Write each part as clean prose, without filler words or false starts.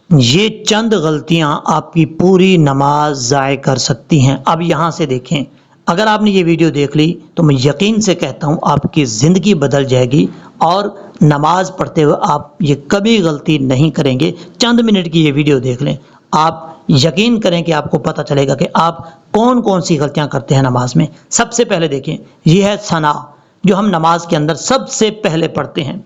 یہ چند غلطیاں آپ کی پوری نماز ضائع کر سکتی ہیں۔ اب یہاں سے دیکھیں، اگر آپ نے یہ ویڈیو دیکھ لی تو میں یقین سے کہتا ہوں آپ کی زندگی بدل جائے گی، اور نماز پڑھتے ہوئے آپ یہ کبھی غلطی نہیں کریں گے۔ چند منٹ کی یہ ویڈیو دیکھ لیں، آپ یقین کریں کہ آپ کو پتہ چلے گا کہ آپ کون کون سی غلطیاں کرتے ہیں نماز میں۔ سب سے پہلے دیکھیں، یہ ہے ثنا، جو ہم نماز کے اندر سب سے پہلے پڑھتے ہیں۔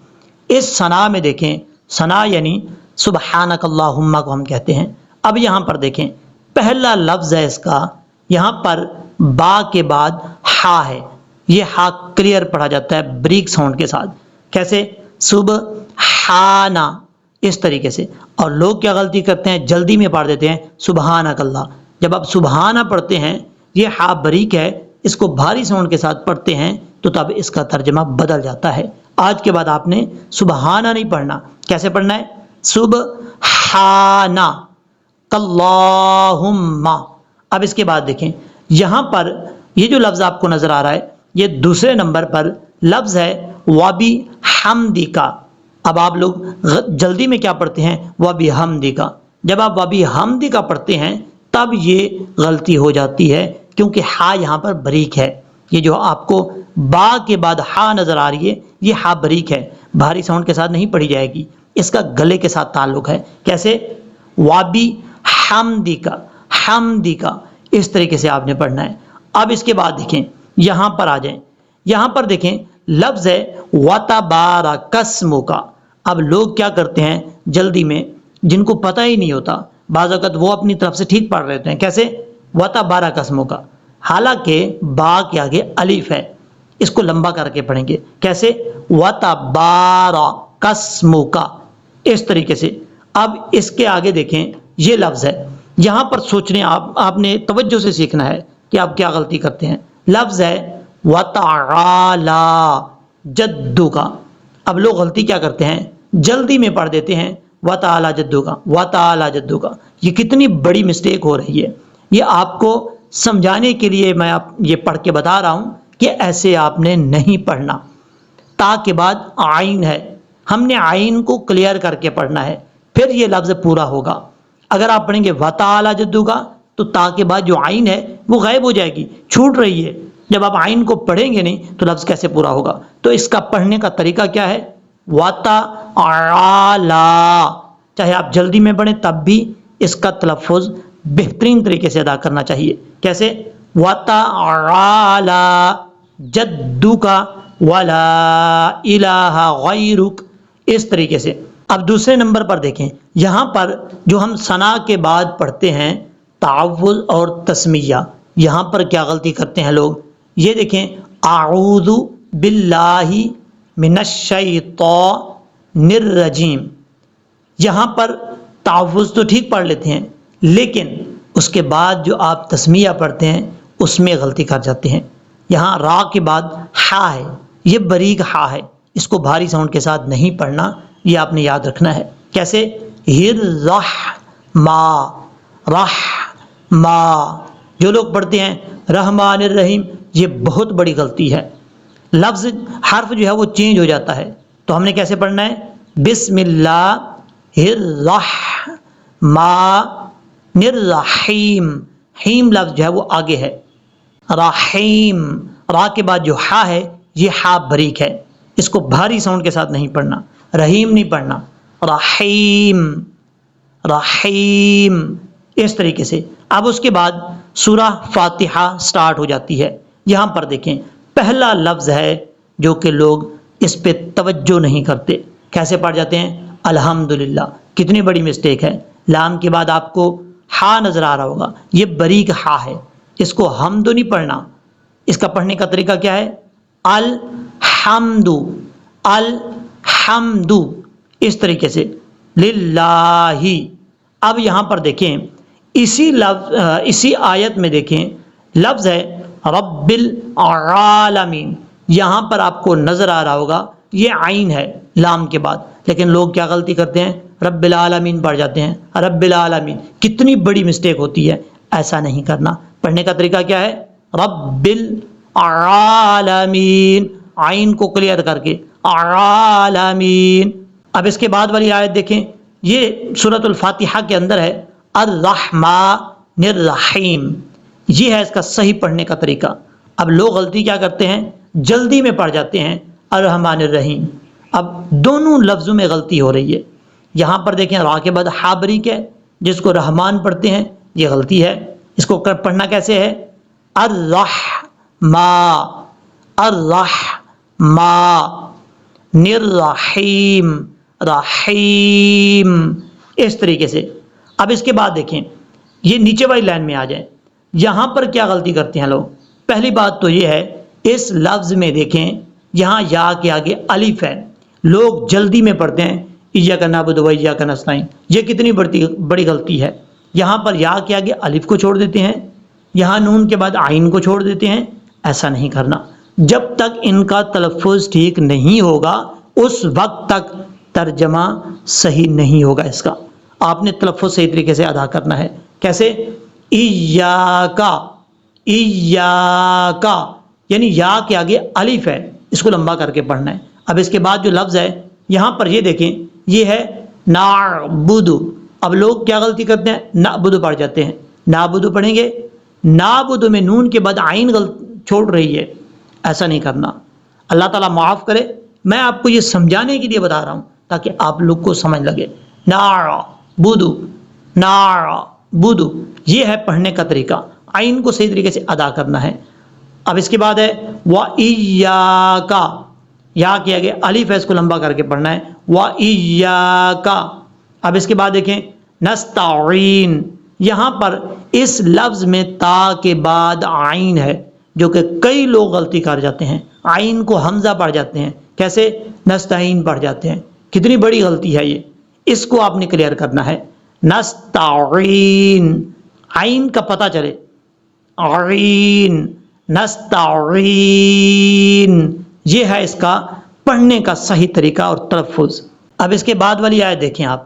اس ثنا میں دیکھیں، ثنا یعنی سبحانک اللہم کو ہم کہتے ہیں۔ اب یہاں پر دیکھیں، پہلا لفظ ہے اس کا، یہاں پر با کے بعد ہا ہے، یہ ہا کلیئر پڑھا جاتا ہے بریک ساؤنڈ کے ساتھ۔ کیسے؟ سبحانا، اس طریقے سے۔ اور لوگ کیا غلطی کرتے ہیں، جلدی میں پڑھ دیتے ہیں سبحانک اللہ۔ جب آپ سبحانہ پڑھتے ہیں، یہ ہا بریک ہے، اس کو بھاری ساؤنڈ کے ساتھ پڑھتے ہیں تو تب اس کا ترجمہ بدل جاتا ہے۔ آج کے بعد آپ نے سبحانہ نہیں پڑھنا، کیسے پڑھنا ہے؟ سبحانہ اللہم۔ اب اس کے بعد دیکھیں، یہاں پر یہ جو لفظ آپ کو نظر آ رہا ہے، یہ دوسرے نمبر پر لفظ ہے وبی حمدکا۔ اب آپ لوگ جلدی میں کیا پڑھتے ہیں؟ وبی حمدکا۔ جب آپ وبی حمدکا پڑھتے ہیں تب یہ غلطی ہو جاتی ہے، کیونکہ ہا یہاں پر بریک ہے۔ یہ جو آپ کو با کے بعد ہا نظر آ رہی ہے، یہ ہا بریک ہے، بھاری ساؤنڈ کے ساتھ نہیں پڑھی جائے گی، اس کا گلے کے ساتھ تعلق ہے۔ کیسے؟ وابی حمدکا، حمدکا، اس طریقے سے آپ نے پڑھنا ہے۔ اب اس کے بعد دیکھیں، یہاں پر آ جائیں، یہاں پر دیکھیں لفظ ہے وتبارک اسمک۔ اب لوگ کیا کرتے ہیں جلدی میں، جن کو پتہ ہی نہیں ہوتا، بعض اوقات وہ اپنی طرف سے ٹھیک پڑھ رہے ہوتے ہیں۔ کیسے؟ وتبارک اسمک، حالانکہ با کے آگے الف ہے، اس کو لمبا کر کے پڑھیں گے۔ کیسے؟ وتبارک اسمک، اس طریقے سے۔ اب اس کے آگے دیکھیں، یہ لفظ ہے، یہاں پر سوچنے آپ نے توجہ سے سیکھنا ہے کہ آپ کیا غلطی کرتے ہیں۔ لفظ ہے وتعالی جدک۔ اب لوگ غلطی کیا کرتے ہیں، جلدی میں پڑھ دیتے ہیں وتعالی جدک، وتعالی جدک۔ یہ کتنی بڑی مسٹیک ہو رہی ہے، یہ آپ کو سمجھانے کے لیے میں یہ پڑھ کے بتا رہا ہوں کہ ایسے آپ نے نہیں پڑھنا۔ تا کے بعد عین ہے، ہم نے عین کو کلیئر کر کے پڑھنا ہے، پھر یہ لفظ پورا ہوگا۔ اگر آپ پڑھیں گے وتعالی جدک تو تا کے بعد جو عین ہے وہ غائب ہو جائے گی، چھوٹ رہی ہے۔ جب آپ عین کو پڑھیں گے نہیں تو لفظ کیسے پورا ہوگا؟ تو اس کا پڑھنے کا طریقہ کیا ہے؟ وتعالی، چاہے آپ جلدی میں پڑھیں تب بھی اس کا تلفظ بہترین طریقے سے ادا کرنا چاہیے۔ کیسے؟ وتعالی جدک ولا الہ غیرک، اس طریقے سے۔ اب دوسرے نمبر پر دیکھیں، یہاں پر جو ہم ثنا کے بعد پڑھتے ہیں تعوذ اور تسمیہ، یہاں پر کیا غلطی کرتے ہیں لوگ؟ یہ دیکھیں، اعوذ باللہ من الشیطان الرجیم، یہاں پر تعوذ تو ٹھیک پڑھ لیتے ہیں، لیکن اس کے بعد جو آپ تسمیہ پڑھتے ہیں اس میں غلطی کر جاتے ہیں۔ یہاں را کے بعد ہا ہے، یہ بریک ہا ہے، اس کو بھاری ساؤنڈ کے ساتھ نہیں پڑھنا، یہ آپ نے یاد رکھنا ہے۔ کیسے؟ ما، رح ما، جو لوگ پڑھتے ہیں رحمان الرحیم، یہ بہت بڑی غلطی ہے۔ لفظ حرف جو ہے وہ چینج ہو جاتا ہے، تو ہم نے کیسے پڑھنا ہے؟ بسم اللہ الرحمن الرحیم، حیم لفظ جو ہے وہ آگے ہے، رحیم، را کے بعد جو ہا ہے یہ ہا بریک ہے، اس کو بھاری ساؤنڈ کے ساتھ نہیں پڑھنا، رحیم نہیں پڑھنا، رحیم، رحیم، اس طریقے سے۔ اب اس کے بعد سورہ فاتحہ سٹارٹ ہو جاتی ہے۔ یہاں پر دیکھیں، پہلا لفظ ہے جو کہ لوگ اس پہ توجہ نہیں کرتے، کیسے پڑھ جاتے ہیں؟ الحمدللہ۔ کتنی بڑی مسٹیک ہے، لام کے بعد آپ کو ہا نظر آ رہا ہوگا، یہ بریک ہا ہے، اس کو حمد نہیں پڑھنا۔ اس کا پڑھنے کا طریقہ کیا ہے؟ الحمد، الحمد، اس طریقے سے، للہ۔ اب یہاں پر دیکھیں، اسی آیت میں دیکھیں لفظ ہے رب العالمین، یہاں پر آپ کو نظر آ رہا ہوگا یہ عین ہے لام کے بعد، لیکن لوگ کیا غلطی کرتے ہیں؟ رب العالمین پڑھ جاتے ہیں، رب العالمین۔ کتنی بڑی مسٹیک ہوتی ہے، ایسا نہیں کرنا۔ پڑھنے کا طریقہ کیا ہے؟ رب العالمین، عین کو کلیئر کر کے عالمین۔ اب اس کے بعد والی آیت دیکھیں، یہ سورۃ الفاتحہ کے اندر ہے الرحمن الرحیم، یہ ہے اس کا صحیح پڑھنے کا طریقہ۔ اب لوگ غلطی کیا کرتے ہیں، جلدی میں پڑھ جاتے ہیں الرحمن الرحیم، اب دونوں لفظوں میں غلطی ہو رہی ہے۔ یہاں پر دیکھیں را کے بعد ہا بریک ہے، جس کو رحمان پڑھتے ہیں یہ غلطی ہے، اس کو پڑھنا کیسے ہے، الرحمن الرحیم رحیم، اس طریقے سے۔ اب اس کے بعد دیکھیں یہ نیچے والی لائن میں آ جائیں، یہاں پر کیا غلطی کرتے ہیں لوگ۔ پہلی بات تو یہ ہے اس لفظ میں دیکھیں یہاں یا کے آگے الف ہے، لوگ جلدی میں پڑھتے ہیں ایاک نعبد و ایاک نستعین، یہ کتنی بڑی غلطی ہے۔ یہاں پر یا کے آگے الف کو چھوڑ دیتے ہیں، یہاں نون کے بعد عین کو چھوڑ دیتے ہیں، ایسا نہیں کرنا۔ جب تک ان کا تلفظ ٹھیک نہیں ہوگا اس وقت تک ترجمہ صحیح نہیں ہوگا اس کا۔ آپ نے تلفظ صحیح طریقے سے ادا کرنا ہے۔ کیسے، ایاک، ایاک، یعنی یا کے آگے الف ہے، اس کو لمبا کر کے پڑھنا ہے۔ اب اس کے بعد جو لفظ ہے یہاں پر یہ دیکھیں یہ ہے نعبد، اب لوگ کیا غلطی کرتے ہیں، نعبد پڑھ جاتے ہیں، نعبد پڑھیں گے، نعبد میں نون کے بعد عین چھوڑ رہی ہے، ایسا نہیں کرنا۔ اللہ تعالیٰ معاف کرے، میں آپ کو یہ سمجھانے کے لیے بتا رہا ہوں تاکہ آپ لوگ کو سمجھ لگے۔ نعبد، نعبد، یہ ہے پڑھنے کا طریقہ، عین کو صحیح طریقے سے ادا کرنا ہے۔ اب اس کے بعد ہے وَإِيَّاكَ، یا کے آگے الف ہے، اس کو لمبا کر کے پڑھنا ہے، وَإِيَّاكَ۔ اب اس کے بعد دیکھیں نستعین، یہاں پر اس لفظ میں تا کے بعد عین ہے، جو کہ کئی لوگ غلطی کر جاتے ہیں، عین کو حمزہ پڑھ جاتے ہیں، کیسے، نستعین پڑھ جاتے ہیں، کتنی بڑی غلطی ہے یہ، اس کو آپ نے کلیئر کرنا ہے۔ نستعین، عین کا پتہ چلے، عین، نستعین، یہ ہے اس کا پڑھنے کا صحیح طریقہ اور تلفظ۔ اب اس کے بعد والی آیت دیکھیں آپ،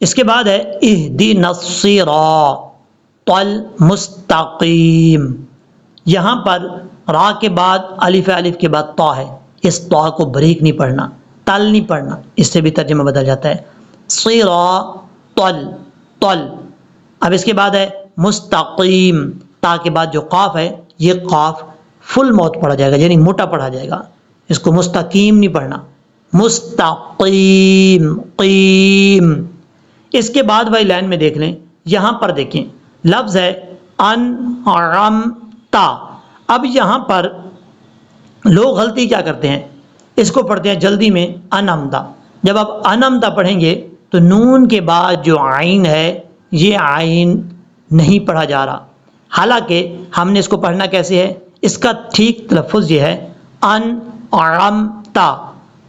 اس کے بعد ہے اہدنا الصراط المستقیم، یہاں پر را کے بعد الف ہے، الف کے بعد تا ہے، اس تا کو بریک نہیں پڑھنا، تل نہیں پڑھنا، اس سے بھی ترجمہ بدل جاتا ہے، صراط تل۔ اب اس کے بعد ہے مستقیم، تا کے بعد جو قاف ہے یہ قاف فل موت پڑھا جائے گا، یعنی موٹا پڑھا جائے گا، اس کو مستقیم نہیں پڑھنا، مستقیم، قیم۔ اس کے بعد والی لائن میں دیکھ لیں، یہاں پر دیکھیں لفظ ہے انعمت، اب یہاں پر لوگ غلطی کیا کرتے ہیں، اس کو پڑھتے ہیں جلدی میں انعمت، جب آپ انعمت پڑھیں گے تو نون کے بعد جو عین ہے یہ عین نہیں پڑھا جا رہا، حالانکہ ہم نے اس کو پڑھنا کیسے ہے، اس کا ٹھیک تلفظ یہ ہے انعمت،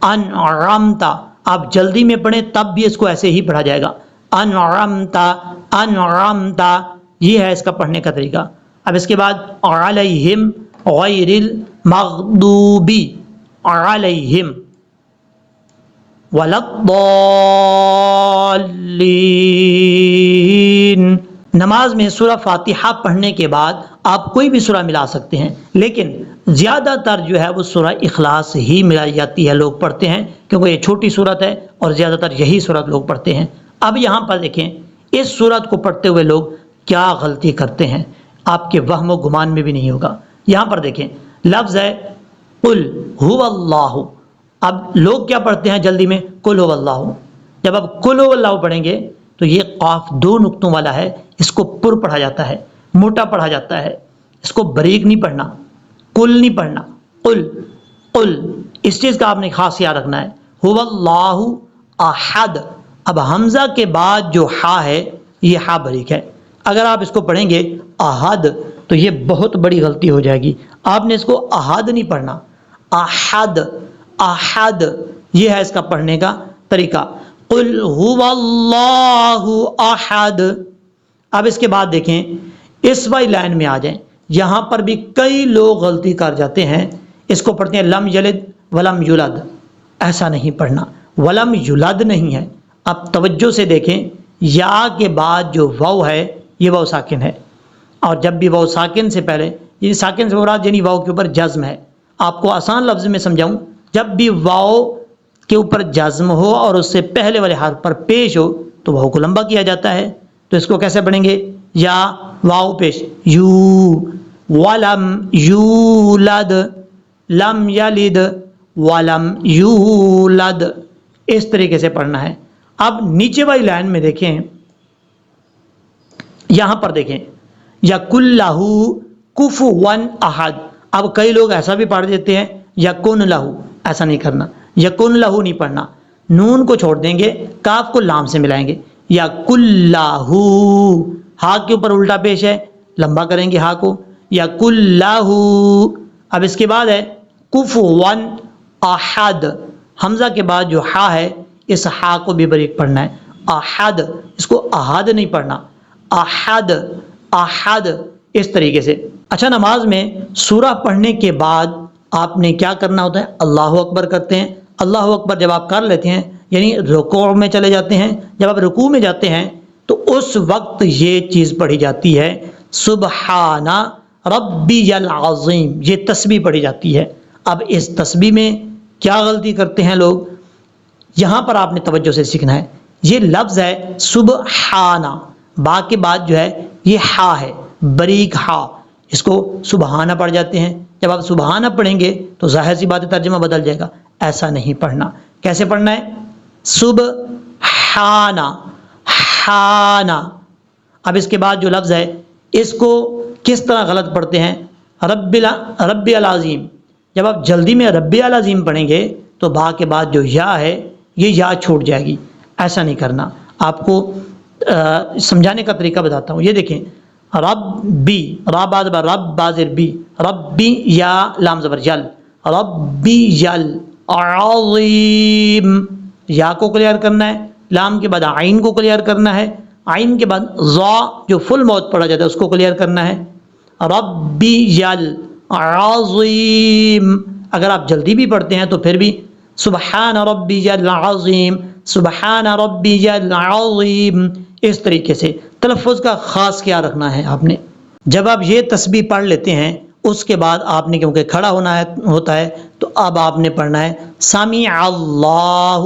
انعمت، آپ جلدی میں پڑھیں تب بھی اس کو ایسے ہی پڑھا جائے گا، انعمت، انعمت، یہ ہے اس کا پڑھنے کا طریقہ۔ اب اس کے بعد علیہم غیر المغضوب علیہم ولا الضالین۔ نماز میں سورہ فاتحہ پڑھنے کے بعد آپ کوئی بھی سورہ ملا سکتے ہیں، لیکن زیادہ تر جو ہے وہ سورہ اخلاص ہی ملائی جاتی ہے، لوگ پڑھتے ہیں کیونکہ یہ چھوٹی سورت ہے اور زیادہ تر یہی سورت لوگ پڑھتے ہیں۔ اب یہاں پر دیکھیں اس سورت کو پڑھتے ہوئے لوگ کیا غلطی کرتے ہیں، آپ کے وہم و گمان میں بھی نہیں ہوگا۔ یہاں پر دیکھیں لفظ ہے قل هو اللہ، اب لوگ کیا پڑھتے ہیں جلدی میں، قل هو اللہ، جب آپ قل هو اللہ پڑھیں گے تو یہ قاف دو نقطوں والا ہے، اس کو پر پڑھا جاتا ہے، موٹا پڑھا جاتا ہے، اس کو بریک نہیں پڑھنا، قل نہیں پڑھنا، قل، قل، اس چیز کا آپ نے خاص یاد رکھنا ہے۔ هو اللہ احد، اب حمزہ کے بعد جو ہا ہے یہ ہا بریک ہے، اگر آپ اس کو پڑھیں گے احد تو یہ بہت بڑی غلطی ہو جائے گی، آپ نے اس کو احد نہیں پڑھنا، احد، احد، یہ ہے اس کا پڑھنے کا طریقہ، قل هو اللہ احد۔ اب اس کے بعد دیکھیں اس والی لائن میں آ جائیں، یہاں پر بھی کئی لوگ غلطی کر جاتے ہیں، اس کو پڑھتے ہیں لم یلد ولم یولد، ایسا نہیں پڑھنا، ولم یولد نہیں ہے۔ اب توجہ سے دیکھیں یا کے بعد جو واو ہے یہ واو ساکن ہے، اور جب بھی واو ساکن سے پہلے، یہ ساکن سے مراد یعنی واو کے اوپر جزم ہے، آپ کو آسان لفظ میں سمجھاؤں، جب بھی واو کے اوپر جزم ہو اور اس سے پہلے والے حرف پر پیش ہو تو واو کو لمبا کیا جاتا ہے، تو اس کو کیسے پڑھیں گے؟ یا واو پیش یو، ولم یولد، لم یلد ولم یولد، اس طریقے سے پڑھنا ہے۔ اب نیچے والی لائن میں دیکھیں، یہاں پر دیکھیں یکن لہو کفوا احد، اب کئی لوگ ایسا بھی پڑھ دیتے ہیں یکن لہو، ایسا نہیں کرنا، یکن لہو نہیں پڑھنا، نون کو چھوڑ دیں گے، کاف کو لام سے ملائیں گے، یکن لہو، ہا کے اوپر الٹا پیش ہے، لمبا کریں گے ہا کو، یکن لہو۔ اب اس کے بعد ہے کفوا احد، حمزہ کے بعد جو ہا ہے اس ہا کو بھی باریک پڑھنا ہے، احد، اس کو احد نہیں پڑھنا، احد احد، اس طریقے سے۔ اچھا، نماز میں سورہ پڑھنے کے بعد آپ نے کیا کرنا ہوتا ہے؟ اللہ اکبر کرتے ہیں۔ اللہ اکبر جب آپ کر لیتے ہیں یعنی رکوع میں چلے جاتے ہیں، جب آپ رکوع میں جاتے ہیں تو اس وقت یہ چیز پڑھی جاتی ہے سبحان ربی العظیم، یہ تسبیح پڑھی جاتی ہے۔ اب اس تسبیح میں کیا غلطی کرتے ہیں لوگ، یہاں پر آپ نے توجہ سے سیکھنا ہے۔ یہ لفظ ہے سبحانہ، با کے بعد جو ہے یہ ہا ہے، باریک ہا، اس کو سبحانہ پڑھ جاتے ہیں۔ جب آپ سبحانہ پڑھیں گے تو ظاہر سی بات ہے ترجمہ بدل جائے گا، ایسا نہیں پڑھنا۔ کیسے پڑھنا ہے؟ سبحانہ، حانہ۔ اب اس کے بعد جو لفظ ہے اس کو کس طرح غلط پڑھتے ہیں؟ رب العظیم، جب آپ جلدی میں رب العظیم پڑھیں گے تو با کے بعد جو یا ہے یہ یا چھوٹ جائے گی، ایسا نہیں کرنا۔ آپ کو سمجھانے کا طریقہ بتاتا ہوں، یہ دیکھیں ربی، را بعد بر رب بازر بی، ربی یا لام زبر یل، ربی یل عظیم، یا کو کلیئر کرنا ہے، لام کے بعد عین کو کلیئر کرنا ہے، عین کے بعد ضا جو فل موت پڑھا جاتا ہے اس کو کلیئر کرنا ہے، ربی یل عظیم۔ اگر آپ جلدی بھی پڑھتے ہیں تو پھر بھی سبحان ربی العظیم، سبحان ربی العظیم، اس طریقے سے تلفظ کا خاص خیال رکھنا ہے آپ نے۔ جب آپ یہ تسبیح پڑھ لیتے ہیں اس کے بعد آپ نے کیونکہ کھڑا ہوتا ہے تو اب آپ نے پڑھنا ہے سمیع اللہ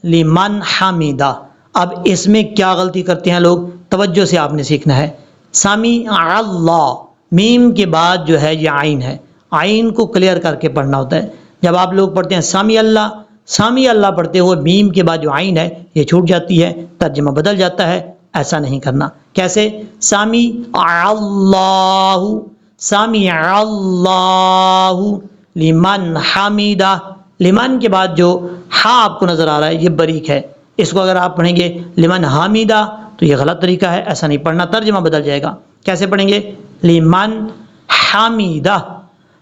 لمن حمیدہ۔ اب اس میں کیا غلطی کرتے ہیں لوگ، توجہ سے آپ نے سیکھنا ہے۔ سمیع اللہ، میم کے بعد جو ہے یہ عین ہے، عین کو کلیئر کر کے پڑھنا ہوتا ہے۔ جب آپ لوگ پڑھتے ہیں سمیع اللہ پڑھتے ہوئے میم کے بعد جو عین ہے یہ چھوٹ جاتی ہے، ترجمہ بدل جاتا ہے، ایسا نہیں کرنا۔ کیسے؟ سمیع اللہ، سمیع اللہ لمن حمیدہ، لمن کے بعد جو ہا آپ کو نظر آ رہا ہے یہ باریک ہے، اس کو اگر آپ پڑھیں گے لمن حمیدہ تو یہ غلط طریقہ ہے، ایسا نہیں پڑھنا، ترجمہ بدل جائے گا۔ کیسے پڑھیں گے؟ لمن حمیدہ،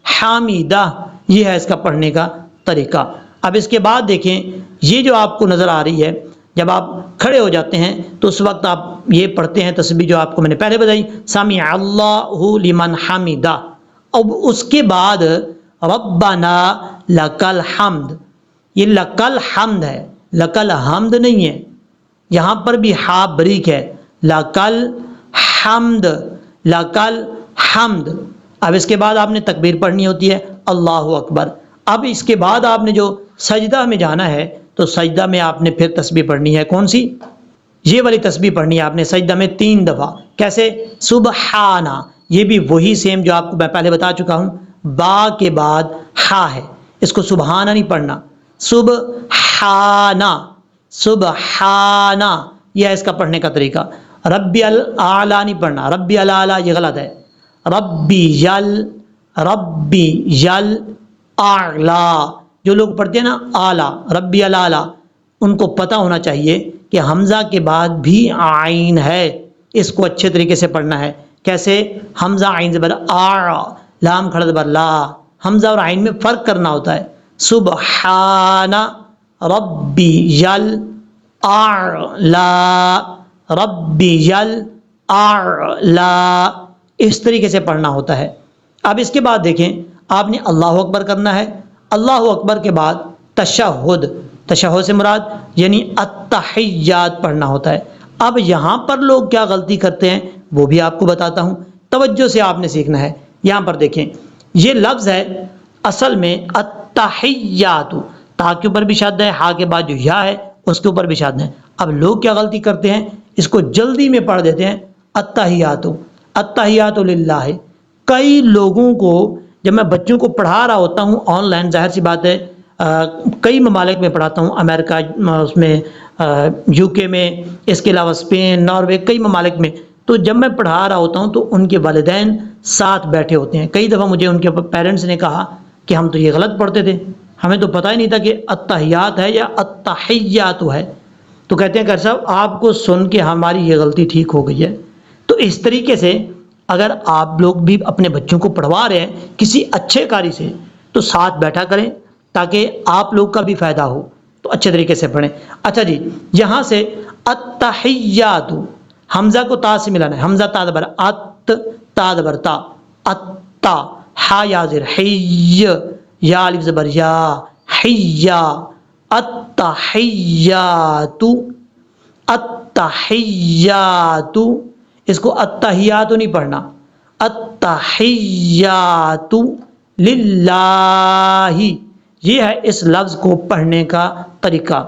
حمیدہ، یہ ہے اس کا پڑھنے کا طریقہ۔ اب اس کے بعد دیکھیں یہ جو آپ کو نظر آ رہی ہے، جب آپ کھڑے ہو جاتے ہیں تو اس وقت آپ یہ پڑھتے ہیں تسبیح جو آپ کو میں نے پہلے بتائی، سمیع اللہ لمن حمیدہ۔ اب اس کے بعد ربنا لک الحمد، یہ لک الحمد ہے، لک الحمد نہیں ہے، یہاں پر بھی ہا باریک ہے، لک الحمد، لک الحمد۔ اب اس کے بعد آپ نے تکبیر پڑھنی ہوتی ہے اللہ اکبر۔ اب اس کے بعد آپ نے جو سجدہ میں جانا ہے تو سجدہ میں آپ نے پھر تسبیح پڑھنی ہے، کون سی؟ یہ والی تسبیح پڑھنی ہے آپ نے سجدہ میں 3 دفعہ۔ کیسے؟ سبحانہ، یہ بھی وہی سیم جو آپ کو میں پہلے بتا چکا ہوں، با کے بعد ہا ہے، اس کو سبحانہ نہیں پڑھنا، سبحانہ، سبحانہ، یہ ہے اس کا پڑھنے کا طریقہ۔ ربی الاعلیٰ نہیں پڑھنا، ربی الاعلیٰ یہ غلط ہے، ربی یل اعلیٰ، جو لوگ پڑھتے ہیں نا اعلیٰ، ربی الاعلیٰ، ان کو پتہ ہونا چاہیے کہ حمزہ کے بعد بھی عین ہے، اس کو اچھے طریقے سے پڑھنا ہے۔ کیسے؟ حمزہ عین زبر آ، لام کھڑا زبر لا، حمزہ اور عین میں فرق کرنا ہوتا ہے۔ سبحان ربی یل اعلیٰ، ربی یل اعلیٰ، اس طریقے سے پڑھنا ہوتا ہے۔ اب اس کے بعد دیکھیں آپ نے اللہ اکبر کرنا ہے، اللہ اکبر کے بعد تشہد، تشہد سے مراد یعنی التحیات پڑھنا ہوتا ہے۔ اب یہاں پر لوگ کیا غلطی کرتے ہیں وہ بھی آپ کو بتاتا ہوں، توجہ سے آپ نے سیکھنا ہے۔ یہاں پر دیکھیں یہ لفظ ہے اصل میں التحیات، تا کے اوپر بھی شد ہے، ہا کے بعد جو یا ہے اس کے اوپر بھی شد ہے، اب لوگ کیا غلطی کرتے ہیں، اس کو جلدی میں پڑھ دیتے ہیں التحیات، التحیات للہ۔ کئی لوگوں کو جب میں بچوں کو پڑھا رہا ہوتا ہوں آن لائن، ظاہر سی بات ہے کئی ممالک میں پڑھاتا ہوں، امریکہ، اس میں یو کے میں، اس کے علاوہ اسپین، ناروے، کئی ممالک میں، تو جب میں پڑھا رہا ہوتا ہوں تو ان کے والدین ساتھ بیٹھے ہوتے ہیں۔ کئی دفعہ مجھے ان کے پیرنٹس نے کہا کہ ہم تو یہ غلط پڑھتے تھے، ہمیں تو پتہ ہی نہیں تھا کہ التحیات ہے یا التحیات ہے۔ تو کہتے ہیں کہ صاحب آپ کو سن کے ہماری یہ غلطی ٹھیک ہو گئی ہے۔ تو اس طریقے سے اگر آپ لوگ بھی اپنے بچوں کو پڑھوا رہے ہیں کسی اچھے قاری سے تو ساتھ بیٹھا کریں تاکہ آپ لوگ کا بھی فائدہ ہو، تو اچھے طریقے سے پڑھیں۔ اچھا جی، یہاں سے التحیات، حمزہ کو تا سے ملانا ہے، حمزہ تا زبر ات، تا زبر تا، اتا، ہا یا زر حی، یا الف زبر یا، حیا، التحیات، التحیات، اس کو التحیات نہیں پڑھنا، التحیات للہ، یہ ہے اس لفظ کو پڑھنے کا طریقہ۔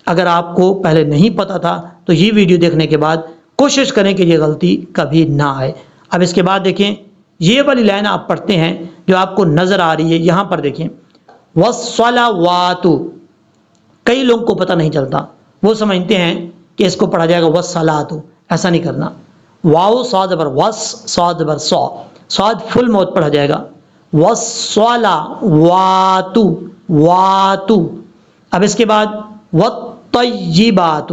اگر آپ کو پہلے نہیں پتا تھا تو یہ ویڈیو دیکھنے کے بعد کوشش کریں کہ یہ غلطی کبھی نہ آئے۔ اب اس کے بعد دیکھیں یہ والی لائن آپ پڑھتے ہیں جو آپ کو نظر آ رہی ہے، یہاں پر دیکھیں والصلوات، کئی لوگوں کو پتہ نہیں چلتا، وہ سمجھتے ہیں کہ اس کو پڑھا جائے گا والصلاۃ، ایسا نہیں کرنا۔ واو صاد زبر وس، صاد زبر صا، صاد فل موت پڑھا جائے گا، والصلوات، وات۔ اب اس کے بعد والطیبات،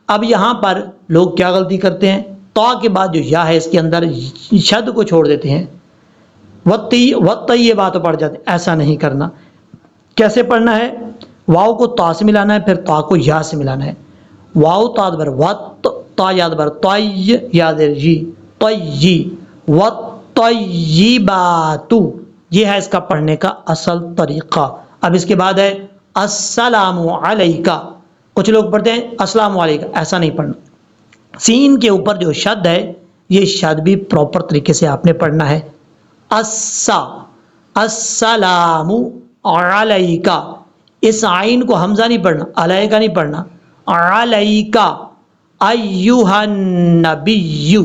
اب یہاں پر لوگ کیا غلطی کرتے ہیں، تا کے بعد جو یا ہے اس کے اندر شد کو چھوڑ دیتے ہیں، والطیبات پڑھ جاتے ہیں، ایسا نہیں کرنا۔ کیسے پڑھنا ہے، واو کو تا سے ملانا ہے، پھر تا کو یا سے ملانا ہے، واو تا زبر وت، تا یا زبر طی، یا زر جی، طی، والطیبات، یہ ہے اس کا پڑھنے کا اصل طریقہ۔ اب اس کے بعد ہے السلام علیکہ، کچھ لوگ پڑھتے ہیں السلام علیکہ، ایسا نہیں پڑھنا۔ سین کے اوپر جو شد ہے یہ شد بھی پراپر طریقے سے آپ نے پڑھنا ہے، السلام علیکہ، اس آئین کو حمزہ نہیں پڑھنا، علیکہ نہیں پڑھنا، علیکہ، ایہا النبی۔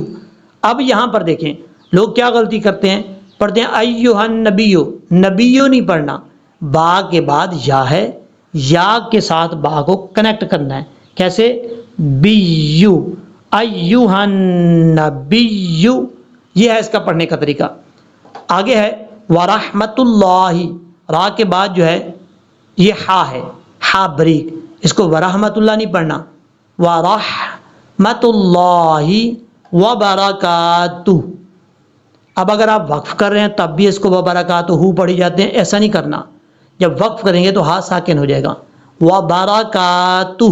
اب یہاں پر دیکھیں لوگ کیا غلطی کرتے ہیں، پڑھتے ہیں ایہا النبی، نبیو نہیں پڑھنا، با کے بعد یا ہے، یا کے ساتھ با کو کنیکٹ کرنا ہے، کیسے، بیو، ایہا النبی، یہ ہے اس کا پڑھنے کا طریقہ۔ آگے ہے ورحمت اللہ، را کے بعد جو ہے یہ ہا ہے، ہا بریک، اس کو ورحمت اللہ نہیں پڑھنا، ورحمت اللہ وبرکاتہ۔ اب اگر آپ وقف کر رہے ہیں تب بھی اس کو وبرکاتہ پڑھی جاتے ہیں، ایسا نہیں کرنا، جب وقف کریں گے تو ہا ساکن ہو جائے گا، وبرکاتہ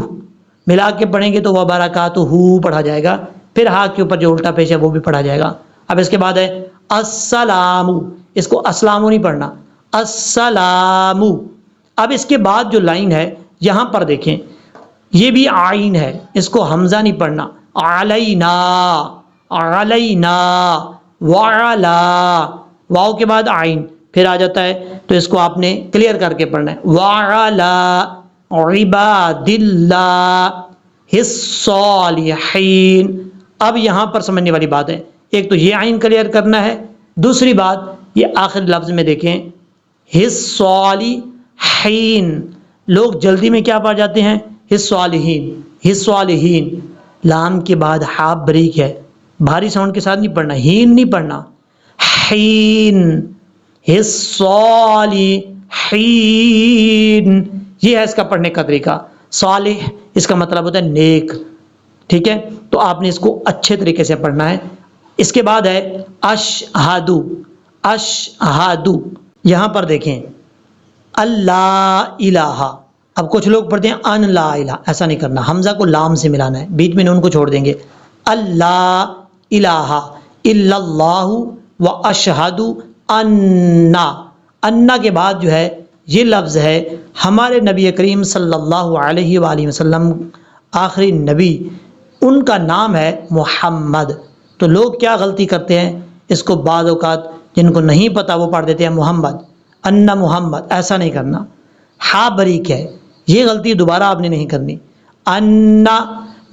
ملا کے پڑھیں گے تو وبرکاتہ پڑھا جائے گا، پھر ہا کے اوپر جو الٹا پیش ہے وہ بھی پڑھا جائے گا۔ اب اس کے بعد ہے السلام، اس کو اسلام نہیں پڑھنا، السلام۔ اب اس کے بعد جو لائن ہے یہاں پر دیکھیں یہ بھی آئین ہے، اس کو حمزہ نہیں پڑھنا، علینا، علینا، وعلا، واو کے بعد آئین پھر آ جاتا ہے تو اس کو آپ نے کلیئر کر کے پڑھنا ہے، وعلا عباد اللہ الصالحین۔ اب یہاں پر سمجھنے والی بات ہے، ایک تو یہ آئین کلیئر کرنا ہے، دوسری بات یہ آخر لفظ میں دیکھیں الصالحین، لوگ جلدی میں کیا پڑھ جاتے ہیں، الصالحین، الصالحین، لام کے بعد ہا بریک ہے، بھاری ساؤنڈ کے ساتھ نہیں پڑھنا، ہین نہیں پڑھنا، حین، الصالحین، یہ ہے اس کا پڑھنے کا طریقہ۔ صالح اس کا مطلب ہوتا ہے نیک، ٹھیک ہے، تو آپ نے اس کو اچھے طریقے سے پڑھنا ہے۔ اس کے بعد ہے اشہدو، اشہدو، یہاں پر دیکھیں اللہ الہ، اب کچھ لوگ پڑھتے ہیں ان لا الہ، ایسا نہیں کرنا، حمزہ کو لام سے ملانا ہے، بیچ میں نون کو چھوڑ دیں گے، اللہ الہ الا اللہ و اشہد انا کے بعد جو ہے یہ لفظ ہے ہمارے نبی کریم صلی اللہ علیہ وآلہ وسلم آخری نبی، ان کا نام ہے محمد۔ تو لوگ کیا غلطی کرتے ہیں، اس کو بعض اوقات جن کو نہیں پتا وہ پڑھ دیتے ہیں محمد، انا محمد، ایسا نہیں کرنا، ہا بریک ہے، یہ غلطی دوبارہ آپ نے نہیں کرنی، انا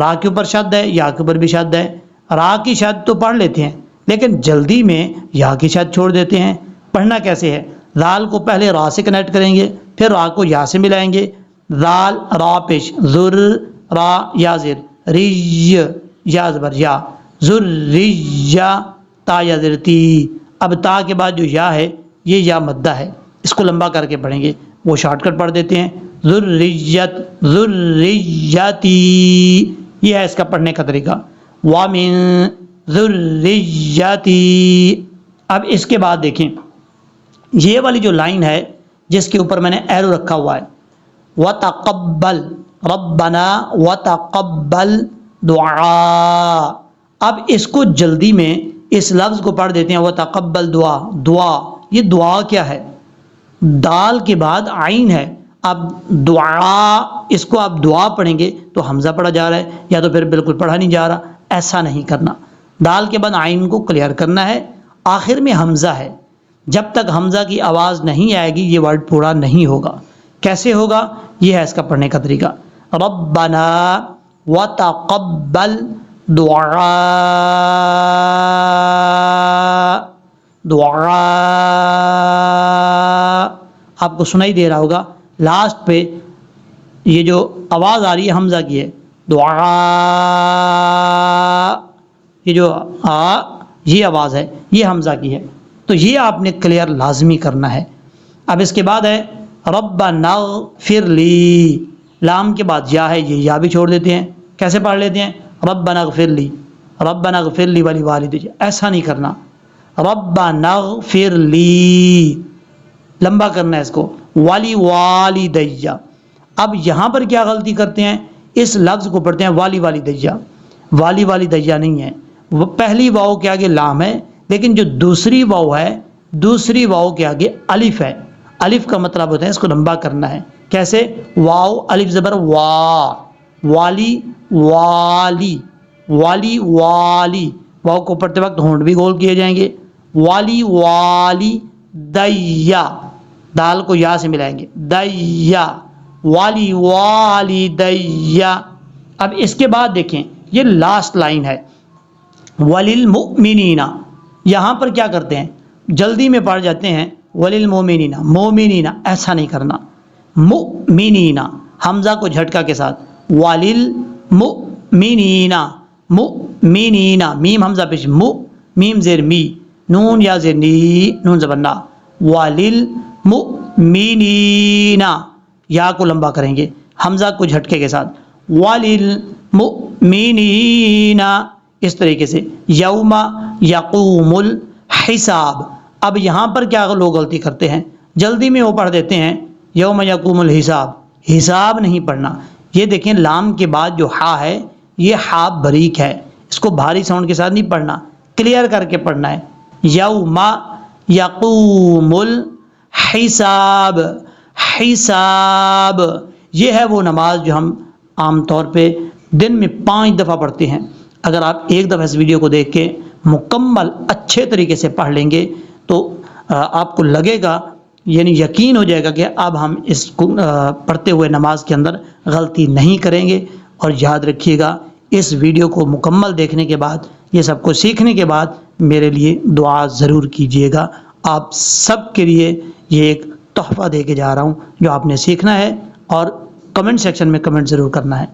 را کے اوپر شد ہے، یا کے اوپر بھی شد ہے. را کی شد تو پڑھ لیتے ہیں لیکن جلدی میں یا کی شد چھوڑ دیتے ہیں. پڑھنا کیسے ہے؟ ذال کو پہلے را سے کنیکٹ کریں گے، پھر را کو یا سے ملائیں گے. ذال را پیش، ذر را یا زر، ریج یا زبر یا، ذریہ تا یا زر تی. اب تا کے بعد جو یا ہے یہ یا مدہ ہے، اس کو لمبا کر کے پڑھیں گے، وہ شارٹ کٹ پڑھ دیتے ہیں. ذریت ذریتی، یہ ہے اس کا پڑھنے کا طریقہ. وَمِن ذریتی. اب اس کے بعد دیکھیں یہ والی جو لائن ہے جس کے اوپر میں نے ایرو رکھا ہوا ہے، وَتَقَبَّلْ رَبَّنَا وَتَقَبَّلْ دعا. اب اس کو جلدی میں اس لفظ کو پڑھ دیتے ہیں وَتَقَبَّلْ دعا. دعا، یہ دعا کیا ہے؟ دال کے بعد عین ہے. اب دعا، اس کو آپ دعا پڑھیں گے تو حمزہ پڑھا جا رہا ہے، یا تو پھر بالکل پڑھا نہیں جا رہا. ایسا نہیں کرنا. دال کے بعد عین کو کلیئر کرنا ہے. آخر میں حمزہ ہے، جب تک حمزہ کی آواز نہیں آئے گی یہ ورڈ پورا نہیں ہوگا. کیسے ہوگا؟ یہ ہے اس کا pڑھنے کا طریقہ. ربنا وتقبل دعا. دعا آپ کو سنائی دے رہا ہوگا، لاسٹ پہ یہ جو آواز آ رہی ہے حمزہ کی ہے، دعا. یہ جو یہ آواز ہے یہ حمزہ کی ہے، تو یہ آپ نے کلیئر لازمی کرنا ہے. اب اس کے بعد ہے ربنا اغفر لی. لام کے بعد یا ہے، یہ یا بھی چھوڑ دیتے ہیں. کیسے پڑھ لیتے ہیں؟ ربنا اغفر لی، ربنا اغفر لی ولی والدی. ایسا نہیں کرنا. ربنا اغفر لی لمبا کرنا ہے اس کو، ولی والدی. اب یہاں پر کیا غلطی کرتے ہیں؟ اس لفظ کو پڑھتے ہیں والی والدی. والی والدی نہیں ہے، وہ پہلی واؤ کے آگے لام ہے، لیکن جو دوسری واؤ ہے، دوسری واؤ کے آگے الف ہے. الف کا مطلب ہوتا ہے اس کو لمبا کرنا ہے. کیسے؟ واؤ الف زبر وا، والی والی، والی والی. واؤ کو پڑھتے وقت ہونٹ بھی گول کیے جائیں گے. والی والی دیا، دال کو یا سے ملائیں گے، دیا، والی والی دیا. اب اس کے بعد دیکھیں یہ لاسٹ لائن ہے وَلِلْمُؤْمِنِينَ. یہاں پر کیا کرتے ہیں؟ جلدی میں پڑھ جاتے ہیں وَلِلْمُؤْمِنِينَ. مومنین ایسا نہیں کرنا. مؤمنین حمزہ کو جھٹکا کے ساتھ، وَلِلْمُؤْمِنِينَ. مؤمنین میم حمزہ پیش، میم زیر می، نون یا زیر نی، نون زبر نا. وَلِلْمُؤْمِنِينَ یا کو لمبا کریں گے حمزہ کو جھٹکے کے ساتھ. وَلِلْمُؤْمِنِينَ اس طریقے سے. یوم یقوم الحساب. اب یہاں پر کیا لوگ غلطی کرتے ہیں؟ جلدی میں وہ پڑھ دیتے ہیں یوم یقوم الحساب. حساب نہیں پڑھنا. یہ دیکھیں لام کے بعد جو ہا ہے یہ ہا بریک ہے، اس کو بھاری ساؤنڈ کے ساتھ نہیں پڑھنا، کلیئر کر کے پڑھنا ہے. یوم یقوم الحساب. حساب یہ ہے وہ نماز جو ہم عام طور پہ دن میں 5 دفعہ پڑھتے ہیں. اگر آپ ایک دفعہ اس ویڈیو کو دیکھ کے مکمل اچھے طریقے سے پڑھ لیں گے تو آپ کو لگے گا، یعنی یقین ہو جائے گا کہ اب ہم اس کو پڑھتے ہوئے نماز کے اندر غلطی نہیں کریں گے. اور یاد رکھیے گا اس ویڈیو کو مکمل دیکھنے کے بعد، یہ سب کو سیکھنے کے بعد میرے لیے دعا ضرور کیجیے گا. آپ سب کے لیے یہ ایک تحفہ دے کے جا رہا ہوں جو آپ نے سیکھنا ہے، اور کمنٹ سیکشن میں کمنٹ ضرور کرنا ہے.